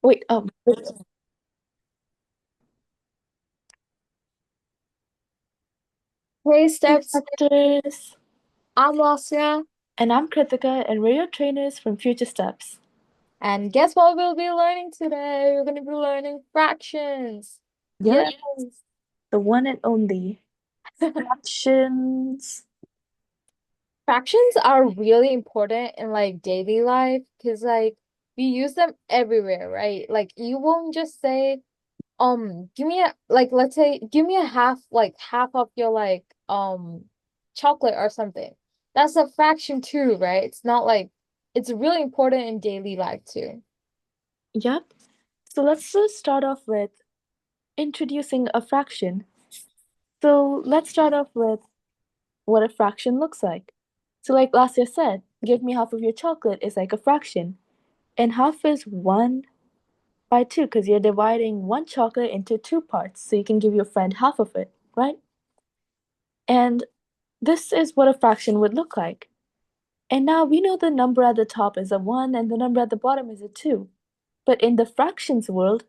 Wait, Hey hey, Steps, Factors. I'm Lasya, And I'm Kritika, and we're your trainers from Future Steps. and guess what we'll be learning today? We're going to be learning fractions. Yep, Yes. the one and only fractions. Fractions are really important in like daily life because like we use them everywhere, right? Like you won't just say, give me a like let's say give me a half like half of your like chocolate or something. That's a fraction too, right? It's not like it's really important in daily life too. Yep. So let's just start off with introducing a fraction. So let's start off with what a fraction looks like. So, like last year said, give me half of your chocolate is like a fraction. And half is 1 by 2 because you're dividing one chocolate into two parts. So you can give your friend half of it, right? And this is what a fraction would look like. And now we know the number at the top is a 1 and the number at the bottom is a 2. But in the fractions world,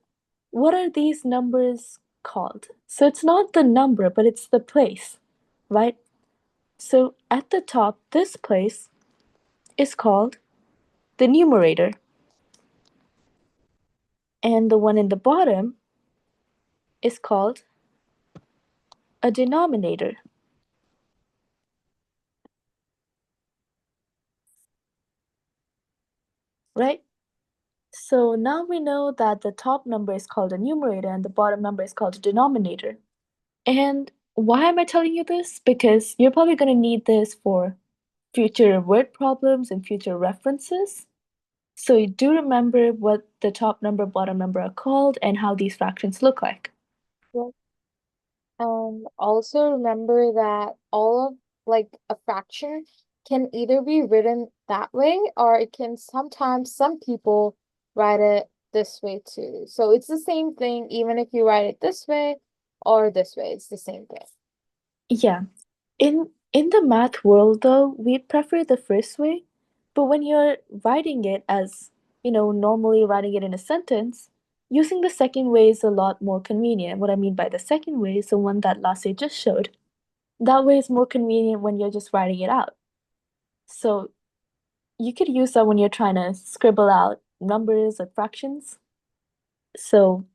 what are these numbers called? So it's not the number, but it's the place, right? So at the top, this place is called the numerator, and the one in the bottom is called a denominator, right? So now we know that the top number is called a numerator and the bottom number is called a denominator. And why am I telling you this? Because you're probably going to need this for future word problems and future references. So you do remember what the top number, bottom number are called and how these fractions look like. Also remember that all of like a fraction can either be written that way or it can sometimes some people write it this way too. So it's the same thing even if you write it this way or this way, it's the same thing. Yeah. In the math world though, we prefer the first way, but when you're writing it as, normally writing it in a sentence, using the second way is a lot more convenient. What I mean by the second way is the one that Lasse just showed. That way is more convenient when you're just writing it out. So you could use that when you're trying to scribble out numbers or fractions. So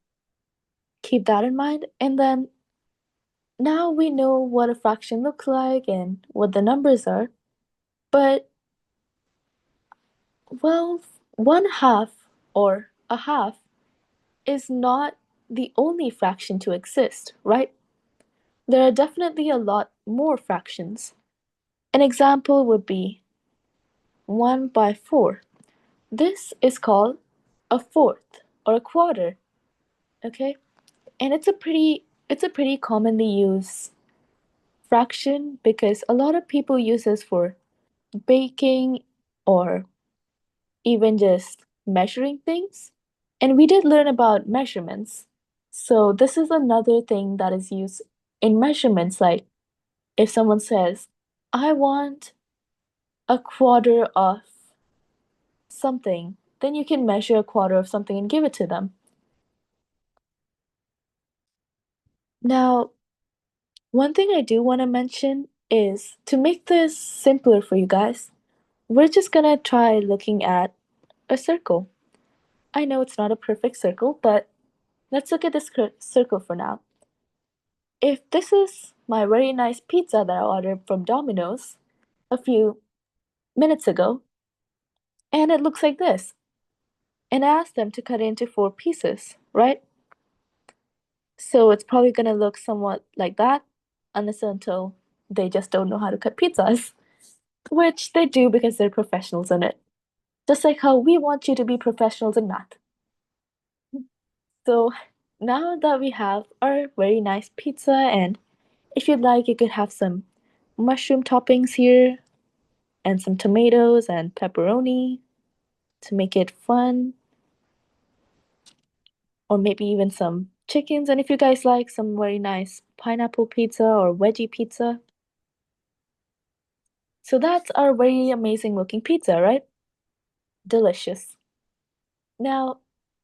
keep that in mind. And then now we know what a fraction looks like and what the numbers are. But, well, one half or a half is not the only fraction to exist, right? There are definitely a lot more fractions. An example would be 1 by 4. This is called a fourth or a quarter, okay? And it's a pretty commonly used fraction because a lot of people use this for baking or even just measuring things. And we did learn about measurements. So this is another thing that is used in measurements, like if someone says, I want a quarter of something, then you can measure a quarter of something and give it to them. Now, one thing I do want to mention is to make this simpler for you guys, we're just gonna try looking at a circle. I know it's not a perfect circle, but let's look at this circle for now. If this is my very nice pizza that I ordered from Domino's a few minutes ago, and it looks like this, and I asked them to cut it into 4 pieces, right? So it's probably gonna look somewhat like that, unless until they just don't know how to cut pizzas, which they do because they're professionals in it. Just like how we want you to be professionals in math. So now that we have our very nice pizza, and if you'd like, you could have some mushroom toppings here, and some tomatoes and pepperoni to make it fun, or maybe even some chickens. And if you guys like some very nice pineapple pizza or veggie pizza. So that's our very amazing looking pizza, right? Delicious. Now,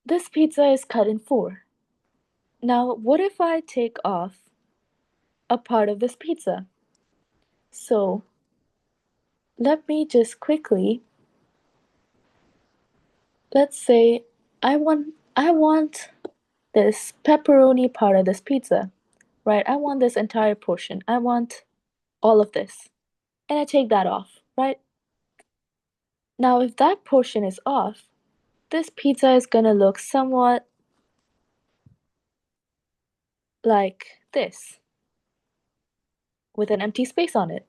this pizza is cut in four. Now, what if I take off a part of this pizza? So, let me just quickly, let's say I want this pepperoni part of this pizza, right? I want this entire portion. I want all of this. And I take that off, right? Now, if that portion is off, this pizza is gonna look somewhat like this, with an empty space on it.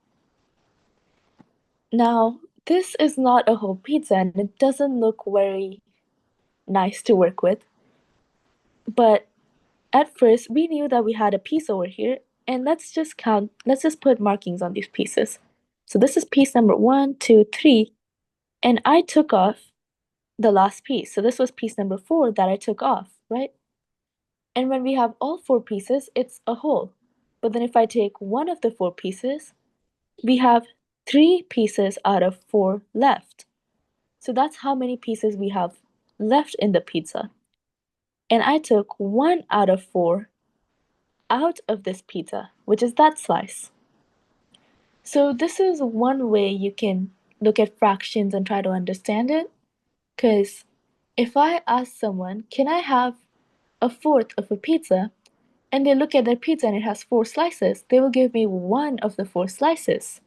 Now, this is not a whole pizza and it doesn't look very nice to work with, but at first we knew that we had a piece over here, and let's just put markings on these pieces. So this is piece number one, two, three, and I took off the last piece. So this was piece number four that I took off, right? And when we have all four pieces, it's a whole. But then if I take one of the four pieces, we have three pieces out of four left. So that's how many pieces we have left in the pizza. And I took one out of four out of this pizza, which is that slice. So this is one way you can look at fractions and try to understand it. Because if I ask someone, can I have a fourth of a pizza? And they look at their pizza and it has four slices, they will give me one of the four slices.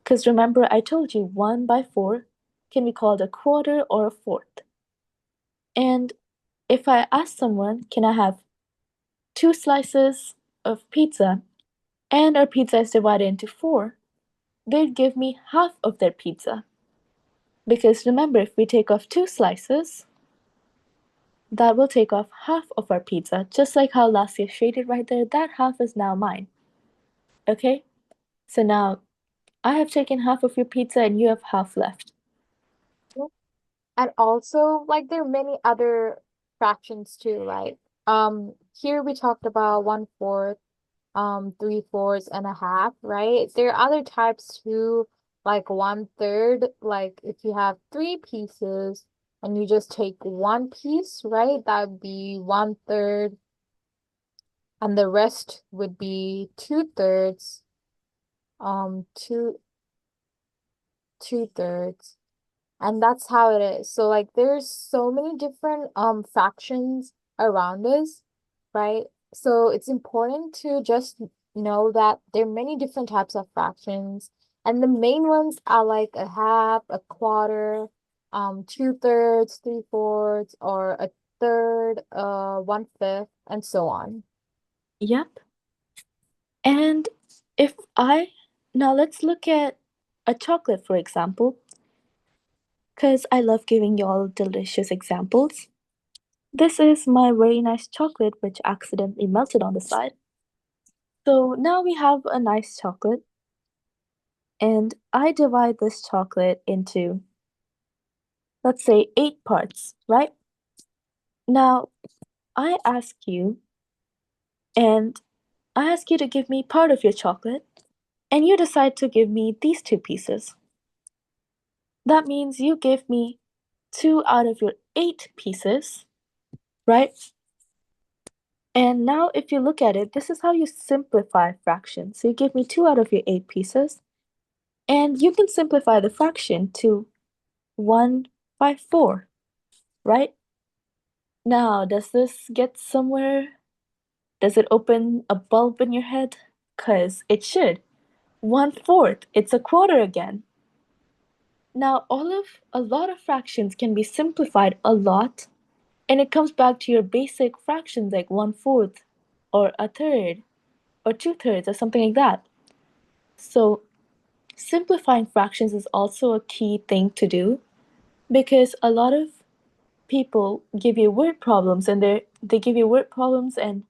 Because remember, I told you 1 by 4 can be called a quarter or a fourth. And if I ask someone, can I have two slices of pizza and our pizza is divided into four, they'd give me half of their pizza. Because remember, if we take off two slices, that will take off half of our pizza, just like how Lassia shaded right there. That half is now mine. Okay? So now I have taken half of your pizza and you have half left. And also, like, there are many other fractions too, right? Here we talked about 1/4, 3/4 and a half, right? There are other types too, like 1/3, like if you have three pieces and you just take one piece, right? That would be 1/3, and the rest would be 2/3, two 2/3. And that's how it is. So like there's so many different fractions around us, right? So it's important to just know that there are many different types of fractions, and the main ones are like a half, a quarter, 2/3, 3/4, or a third, 1/5, and so on. Yep. And if I now let's look at a chocolate, for example, because I love giving y'all delicious examples. This is my very nice chocolate, which accidentally melted on the side. So now we have a nice chocolate, and I divide this chocolate into, let's say, 8 parts, right? Now I ask you, and I ask you to give me part of your chocolate, and you decide to give me these two pieces. That means you give me two out of your 8 pieces, right? And now, if you look at it, this is how you simplify fractions. So you give me two out of your 8 pieces, and you can simplify the fraction to 1/4, right? Now, does this get somewhere? Does it open a bulb in your head? Because it should. 1/4, it's a quarter again. Now, a lot of fractions can be simplified a lot, and it comes back to your basic fractions like 1/4, or a third, or 2/3, or something like that. So, simplifying fractions is also a key thing to do because a lot of people give you word problems and they give you word problems and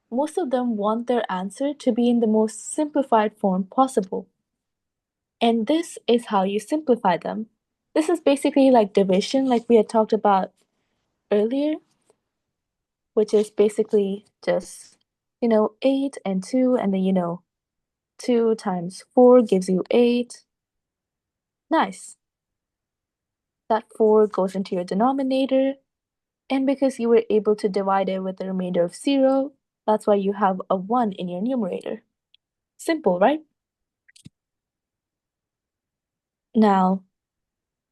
most of them want their answer to be in the most simplified form possible. And this is how you simplify them. This is basically like division, like we had talked about earlier, which is basically just, 8 and 2, and then, 2 times 4 gives you 8. Nice. That 4 goes into your denominator, And because you were able to divide it with a remainder of 0, that's why you have a 1 in your numerator. Simple, right? Now,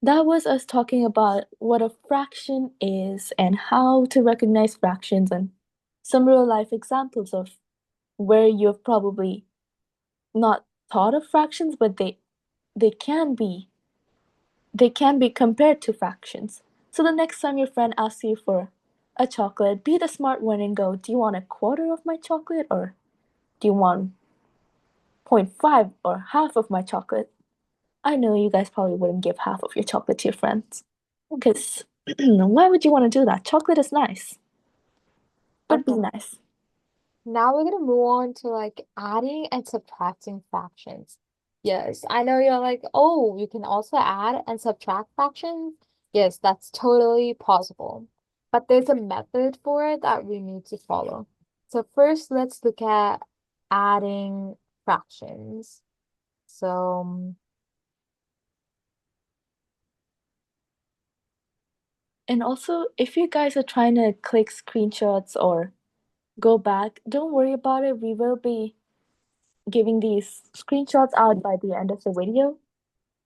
that was us talking about what a fraction is and how to recognize fractions and some real life examples of where you've probably not thought of fractions, but they can be they can be compared to fractions. So the next time your friend asks you for a chocolate, be the smart one and go, do you want a quarter of my chocolate or do you want zero point 0.5 or half of my chocolate? I know you guys probably wouldn't give half of your chocolate to your friends. Because why would you want to do that? Chocolate is nice, but be Okay. nice. Now we're gonna move on to like adding and subtracting fractions. Yes, I know you're like, oh, you can also add and subtract fractions. Yes, that's totally possible. But there's a method for it that we need to follow. So first, let's look at adding fractions. So, And also, if you guys are trying to click screenshots or go back, don't worry about it. We will be giving these screenshots out by the end of the video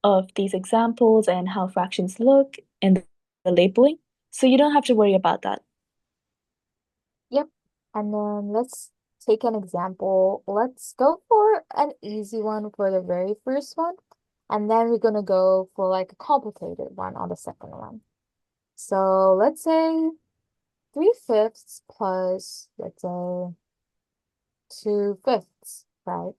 of these examples and how fractions look and the labeling. So you don't have to worry about that. yep. And then let's take an example. Let's go for an easy one for the very first one. And then we're gonna go for like a complicated one on the second one. So let's say 3/5 plus, let's say 2/5, right?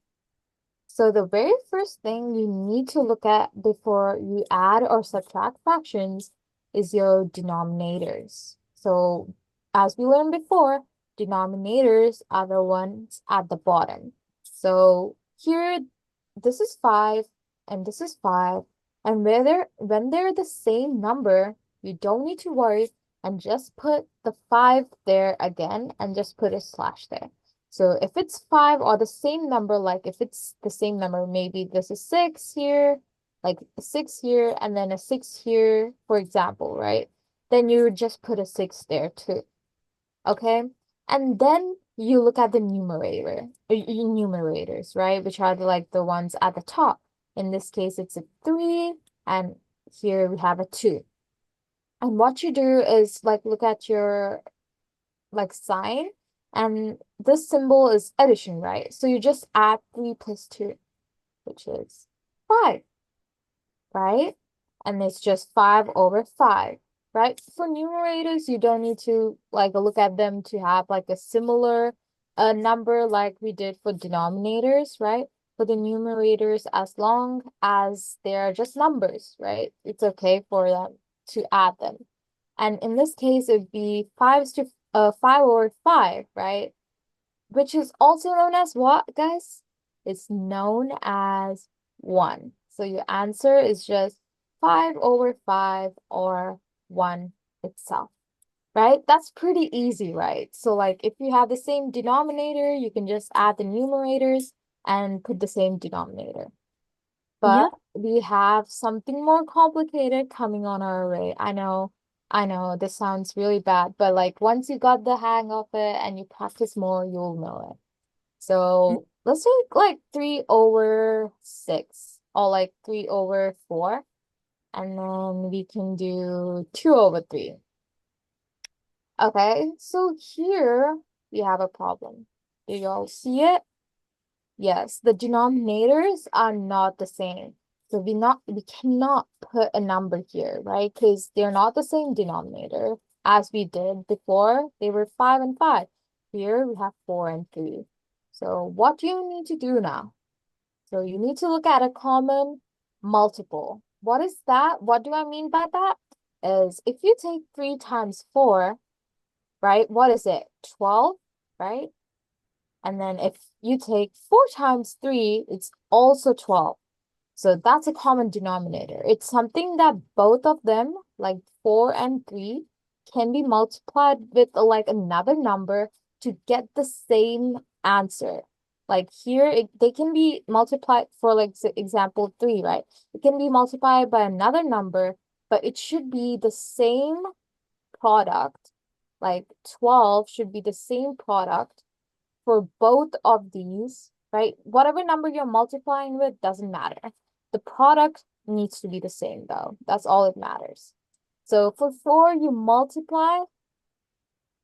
So the very first thing you need to look at before you add or subtract fractions is your denominators. So as we learned before, denominators are the ones at the bottom. So here, this is 5 and this is 5. And when they're the same number, you don't need to worry and just put the 5 there again and just put a slash there. So if it's 5 or the same number, like if it's the same number, maybe this is 6 here, like a 6 here, and then a 6 here, for example, right? Then you would just put a 6 there too, okay? And then you look at the numerators, right? Which are like the ones at the top. In this case, it's a 3, and here we have a 2. And what you do is like look at your like sign, and this symbol is addition, right? So you just add 3 plus 2, which is 5, right? And it's just 5/5, right? For numerators, you don't need to like look at them to have like a similar number like we did for denominators, right? For the numerators, as long as they're just numbers, right? It's okay for them to add them. And in this case, it'd be 5/5, right? Which is also known as what, guys? It's known as 1. So your answer is just 5/5 or 1 itself, right? That's pretty easy, right? So like if you have the same denominator, you can just add the numerators and put the same denominator. But Yep. we have something more complicated coming on our way. I know this sounds really bad, but like once you got the hang of it and you practice more, you'll know it. So let's take like 3/6 or like 3/4, and then we can do 2/3. Okay, so here we have a problem. Do y'all see it? Yes, the denominators are not the same. So we cannot put a number here, right? Because they're not the same denominator as we did before. They were 5 and 5. Here we have 4 and 3. So what do you need to do now? So you need to look at a common multiple. What is that? What do I mean by that? Is if you take 3 times 4, right? What is it? 12, right? And then if you take 4 times 3, it's also 12. So that's a common denominator. It's something that both of them, like 4 and 3, can be multiplied with like another number to get the same answer. Like here, they can be multiplied for like example 3, right? It can be multiplied by another number, but it should be the same product like 12 should be the same product for both of these, right? Whatever number you're multiplying with doesn't matter. The product needs to be the same though. That's all it matters. So for 4, you multiply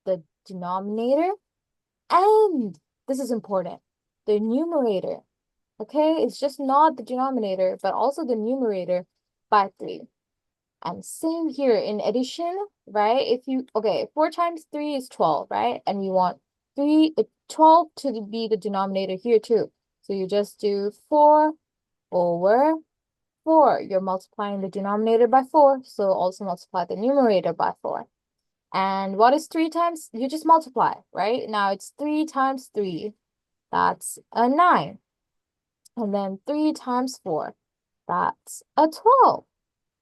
the denominator and this is important, the numerator. Okay, it's just not the denominator, but also the numerator by 3. And same here in addition, right? If you, okay, 4 times 3 is 12, right? And you want 12 to be the denominator here too. So you just do 4 over 4. You're multiplying the denominator by 4, so also multiply the numerator by 4. And what is 3 times? You just multiply, right? Now it's 3 times 3. That's a 9. And then 3 times 4. That's a 12.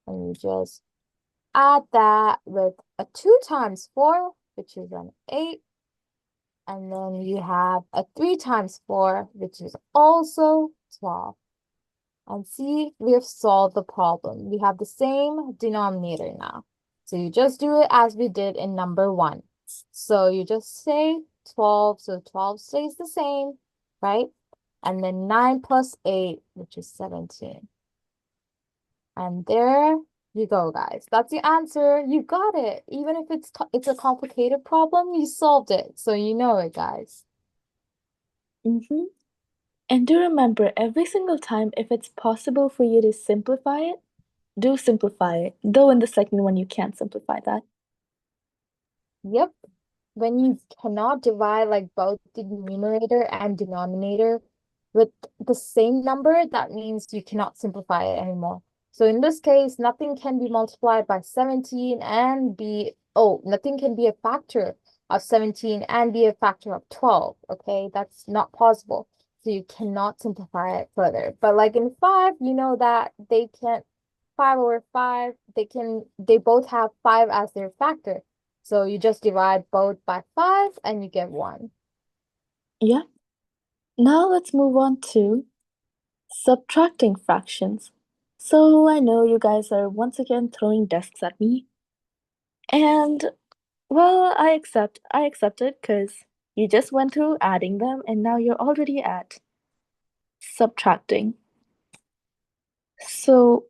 And you just add that with a 2 times 4, which is an 8. And then you have a 3 times 4, which is also 12. And see, we have solved the problem. We have the same denominator now. So you just do it as we did in number 1. So you just say 12, so 12 stays the same, right? And then 9 plus 8, which is 17. And there you go, guys. That's your answer. You got it. Even if it's a complicated problem, you solved it. So you know it, guys. Mm-hmm. And do remember, every single time, if it's possible for you to simplify it, do simplify it. Though in the second one, you can't simplify that. Yep. When you cannot divide like both the numerator and denominator with the same number, that means you cannot simplify it anymore. So in this case, nothing can be multiplied by 17 and nothing can be a factor of 17 and be a factor of 12. Okay, that's not possible. So you cannot simplify it further. But like in 5, you know that they can't 5 over 5, they both have 5 as their factor. So you just divide both by 5 and you get 1. Yeah. Now let's move on to subtracting fractions. So I know you guys are once again throwing desks at me. And well, I accept it because you just went through adding them and now you're already at subtracting. So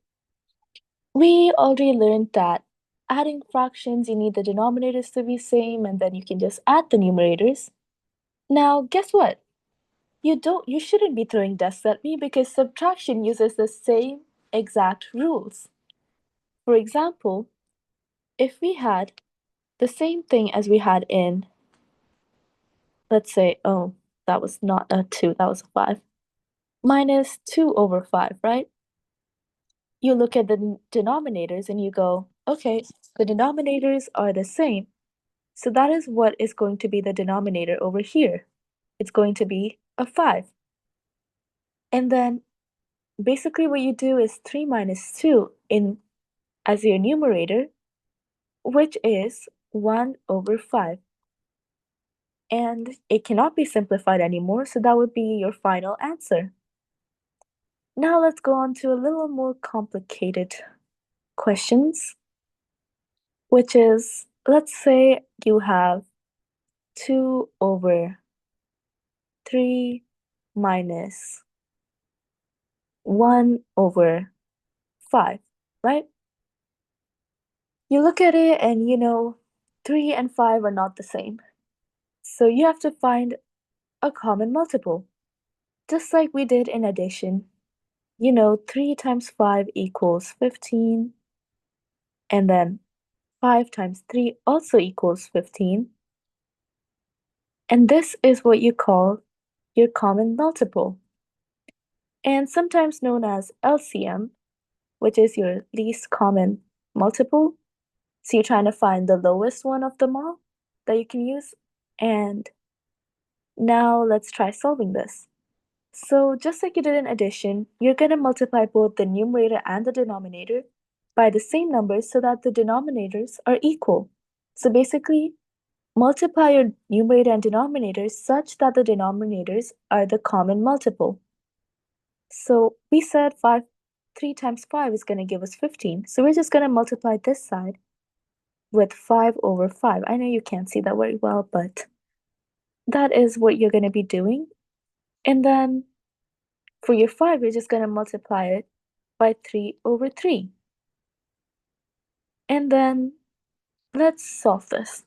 we already learned that adding fractions, you need the denominators to be same and then you can just add the numerators. Now, guess what? You shouldn't be throwing desks at me because subtraction uses the same exact rules. For example, if we had the same thing as we had in, let's say, oh, that was not a 2, that was a 5, minus 2 over 5, right? You look at the denominators and you go, okay, the denominators are the same. So that is what is going to be the denominator over here. It's going to be a 5. And then basically what you do is 3 minus 2 in as your numerator, which is 1 over 5. And it cannot be simplified anymore, so that would be your final answer. Now let's go on to a little more complicated questions, which is, let's say you have 2 over 3 minus 1 over 5, right? You look at it and you know 3 and 5 are not the same. So you have to find a common multiple. Just like we did in addition, you know 3 times 5 equals 15, and then 5 times 3 also equals 15. And this is what you call your common multiple, and sometimes known as LCM, which is your least common multiple. So you're trying to find the lowest one of them all that you can use. And now let's try solving this. So just like you did in addition, you're going to multiply both the numerator and the denominator by the same numbers so that the denominators are equal. So basically, multiply your numerator and denominator such that the denominators are the common multiple. So we said 3 times 5 is going to give us 15. So we're just going to multiply this side with 5 over 5. I know you can't see that very well, but that is what you're going to be doing. And then for your 5, you're just going to multiply it by 3 over 3. And then let's solve this.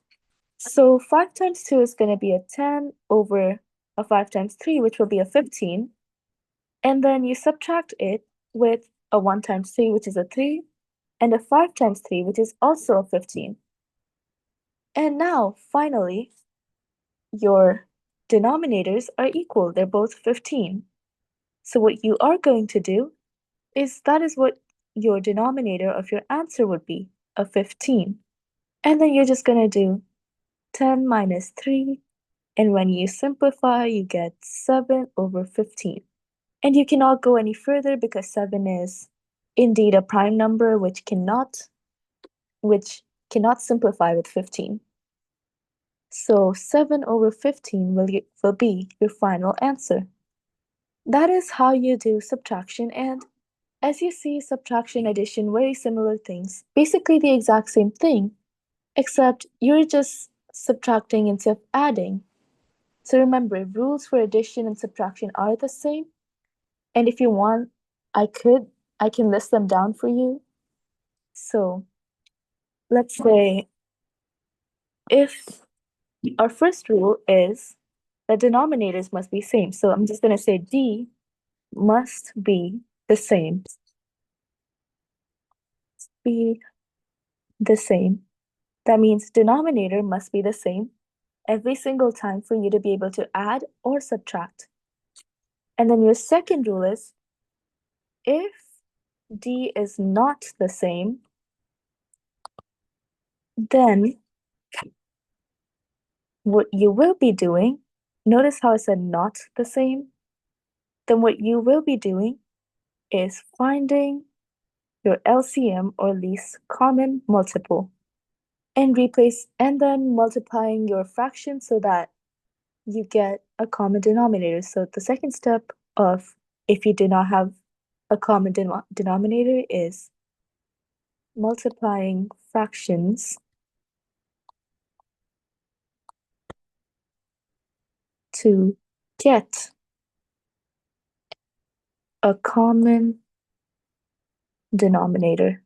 So 5 times 2 is going to be a 10 over a 5 times 3, which will be a 15. And then you subtract it with a 1 times 3, which is a 3, and a 5 times 3, which is also a 15. And now, finally, your denominators are equal. They're both 15. So what you are going to do is that is what your denominator of your answer would be, a 15. And then you're just going to do 10 minus 3, and when you simplify, you get 7 over 15. And you cannot go any further because 7 is indeed a prime number which cannot simplify with 15. So 7 over 15 will be your final answer. That is how you do subtraction, and as you see, subtraction, addition, very similar things. Basically the exact same thing, except you're just subtracting instead of adding. So remember, rules for addition and subtraction are the same. And if you want, I can list them down for you. So let's say if our first rule is the denominators must be same. So I'm just going to say D must be the same. Be the same. That means denominator must be the same every single time for you to be able to add or subtract. And then your second rule is if D is not the same, then what you will be doing, notice how I said not the same? Then what you will be doing is finding your LCM or least common multiple and then multiplying your fraction so that you get a common denominator. So the second step of if you do not have a common denominator is multiplying fractions to get a common denominator.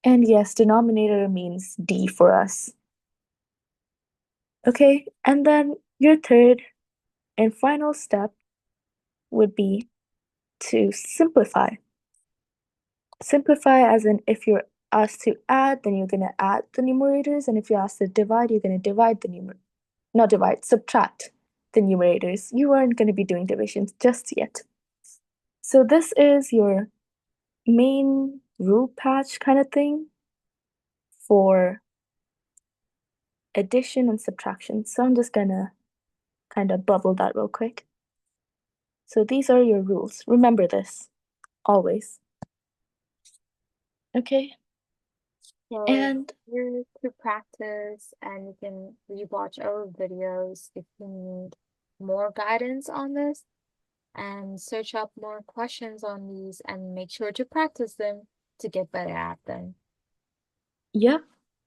And yes, denominator means D for us. Okay, and then your third and final step would be to simplify. Simplify as in if you're asked to add, then you're going to add the numerators, and if you're asked to divide, you're going to divide the not divide, subtract the numerators. You aren't going to be doing divisions just yet. So this is your main rule patch kind of thing for addition and subtraction. So I'm just gonna kind of bubble that real quick. So these are your rules. Remember this always. Okay. So And here to practice, and you can rewatch our videos if you need more guidance on this, and search up more questions on these and make sure to practice them to get better at them. yep.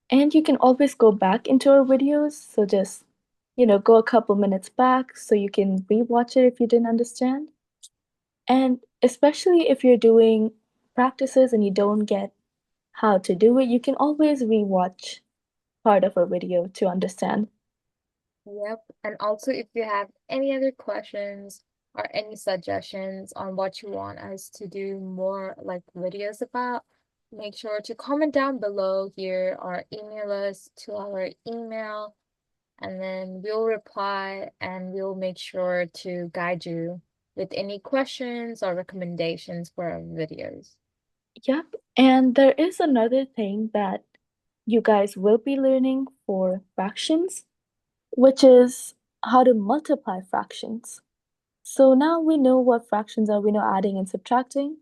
And you can always go back into our videos. So just, go a couple minutes back so you can rewatch it if you didn't understand. And especially if you're doing practices and you don't get how to do it, you can always rewatch part of a video to understand. Yep. And also, if you have any other questions or any suggestions on what you want us to do more like videos about, make sure to comment down below here or email us to our email, and then we'll reply and we'll make sure to guide you with any questions or recommendations for our videos. Yep. And there is another thing that you guys will be learning for fractions, which is how to multiply fractions. So now we know what fractions are, we know adding and subtracting.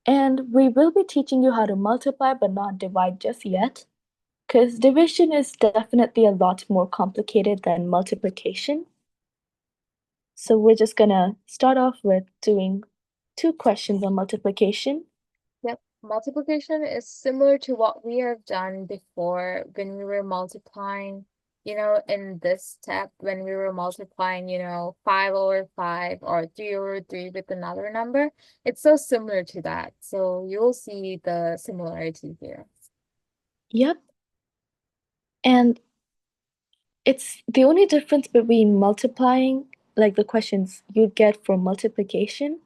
And we will be teaching you how to multiply but not divide just yet, because division is definitely a lot more complicated than multiplication. So we're just gonna start off with doing two questions on multiplication. Yep. Multiplication is similar to what we have done before when we were multiplying, in this step when we were multiplying, 5 over 5 or 3 over 3 with another number. It's so similar to that. So you'll see the similarity here. Yep. And it's the only difference between multiplying, like the questions you'd get for multiplication,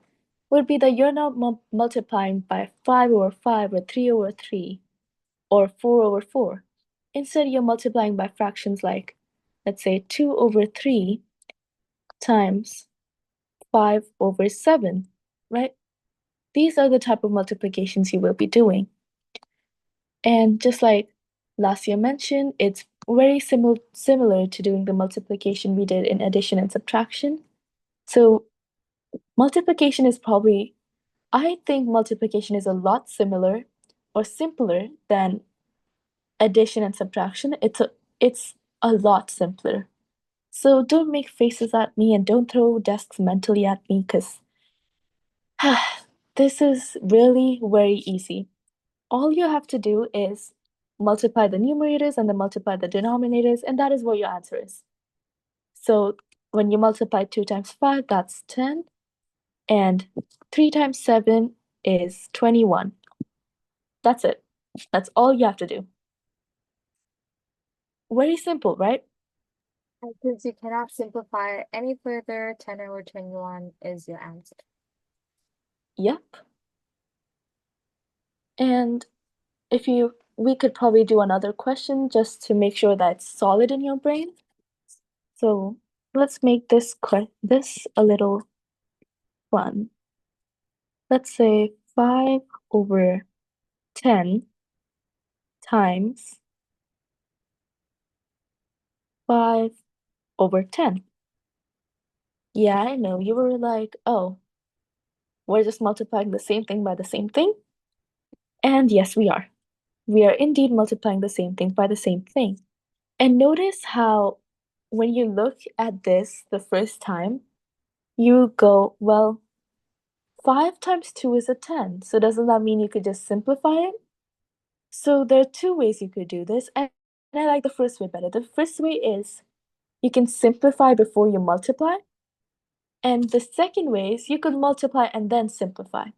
would be that you're not multiplying by 5 over 5 or 3 over 3 or 4 over 4. Instead, you're multiplying by fractions like, let's say, 2 over 3 times 5 over 7, right? These are the type of multiplications you will be doing. And just like last year mentioned, it's very similar to doing the multiplication we did in addition and subtraction. So multiplication is probably, I think multiplication is a lot similar or simpler than addition and subtraction. It's a lot simpler. So don't make faces at me and don't throw desks mentally at me because this is really very easy. All you have to do is multiply the numerators and then multiply the denominators, and that is what your answer is. So when you multiply 2 times 5, that's 10, and 3 times 7 is 21. That's it. That's all you have to do. Very simple, right? And since you cannot simplify it any further, 10 over 21 is your answer. Yep. And if you we could probably do another question just to make sure that it's solid in your brain. So let's make this a little fun. Let's say 5 over 10 times 5 over 10. Yeah, I know. You were like, oh, we're just multiplying the same thing by the same thing. And yes, we are. We are indeed multiplying the same thing by the same thing. And notice how when you look at this the first time, you go, well, 5 times 2 is a 10. So doesn't that mean you could just simplify it? So there are two ways you could do this, and I like the first way better. The first way is you can simplify before you multiply, and the second way is you could multiply and then simplify.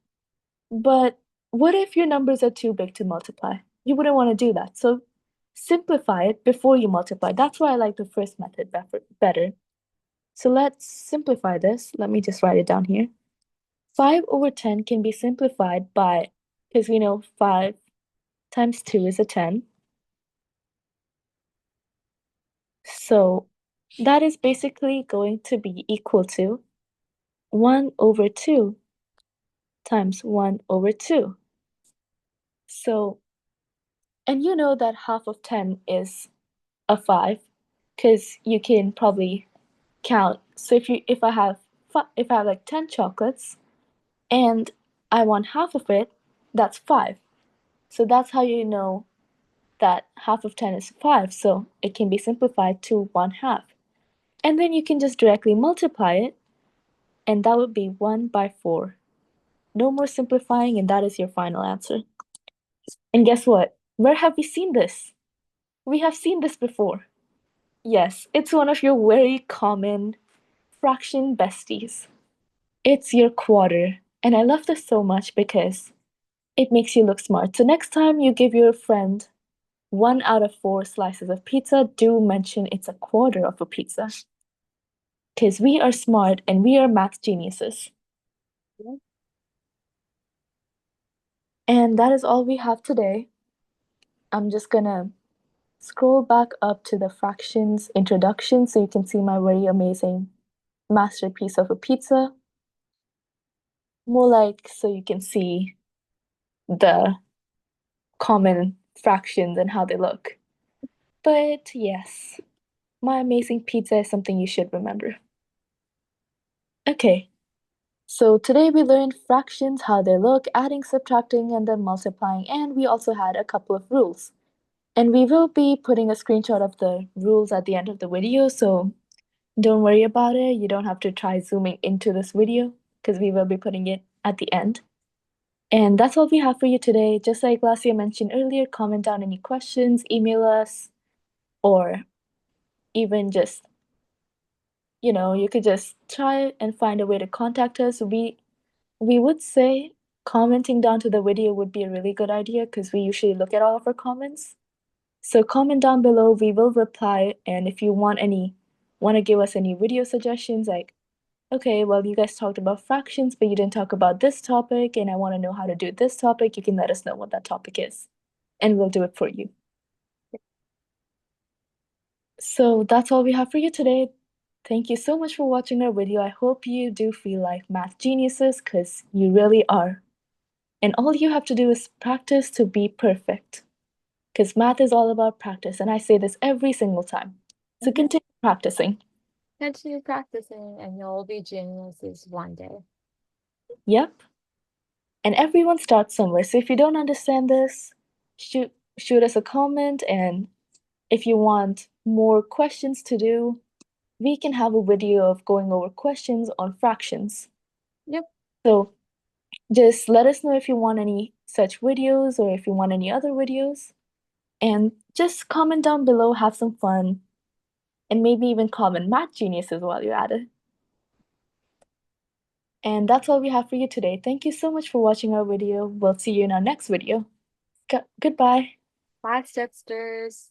But what if your numbers are too big to multiply? You wouldn't want to do that. So simplify it before you multiply. That's why I like the first method better. So let's simplify this. Let me just write it down here. 5 over 10 can be simplified by, because we know 5 times 2 is a 10. So that is basically going to be equal to 1 over 2 times 1 over 2. So, and you know that half of 10 is a 5 because you can probably count. So if I have like 10 chocolates and I want half of it, that's 5. So that's how you know that half of 10 is 5. So it can be simplified to 1/2. And then you can just directly multiply it, and that would be 1 by 4. No more simplifying, and that is your final answer. And guess what? Where have we seen this? We have seen this before. Yes, it's one of your very common fraction besties. It's your quarter. And I love this so much because it makes you look smart. So next time you give your friend 1 out of 4 slices of pizza, do mention it's a quarter of a pizza. Because we are smart and we are math geniuses. And that is all we have today. I'm just gonna scroll back up to the fractions introduction so you can see my very amazing masterpiece of a pizza. More like so you can see the common fractions and how they look. But yes, my amazing pizza is something you should remember. Okay, so today we learned fractions, how they look, adding, subtracting, and then multiplying, and we also had a couple of rules. And we will be putting a screenshot of the rules at the end of the video, so don't worry about it. You don't have to try zooming into this video because we will be putting it at the end. And that's all we have for you today. Just like Glacia mentioned earlier, comment down any questions, email us, or even just, you could just try and find a way to contact us. We would say commenting down to the video would be a really good idea because we usually look at all of our comments. So comment down below, we will reply. And if you want to give us any video suggestions, like, okay, well, you guys talked about fractions, but you didn't talk about this topic, and I want to know how to do this topic, you can let us know what that topic is, and we'll do it for you. So that's all we have for you today. Thank you so much for watching our video. I hope you do feel like math geniuses, because you really are. And all you have to do is practice to be perfect. Because math is all about practice, and I say this every single time. So Mhm. continue practicing. Continue practicing and you'll be geniuses one day. Yep. And everyone starts somewhere. So if you don't understand this, shoot us a comment, and if you want more questions to do, we can have a video of going over questions on fractions. Yep. So just let us know if you want any such videos or if you want any other videos. And just comment down below, have some fun, and maybe even comment math geniuses while you're at it. And that's all we have for you today. Thank you so much for watching our video. We'll see you in our next video. Goodbye. Bye, Stepsters.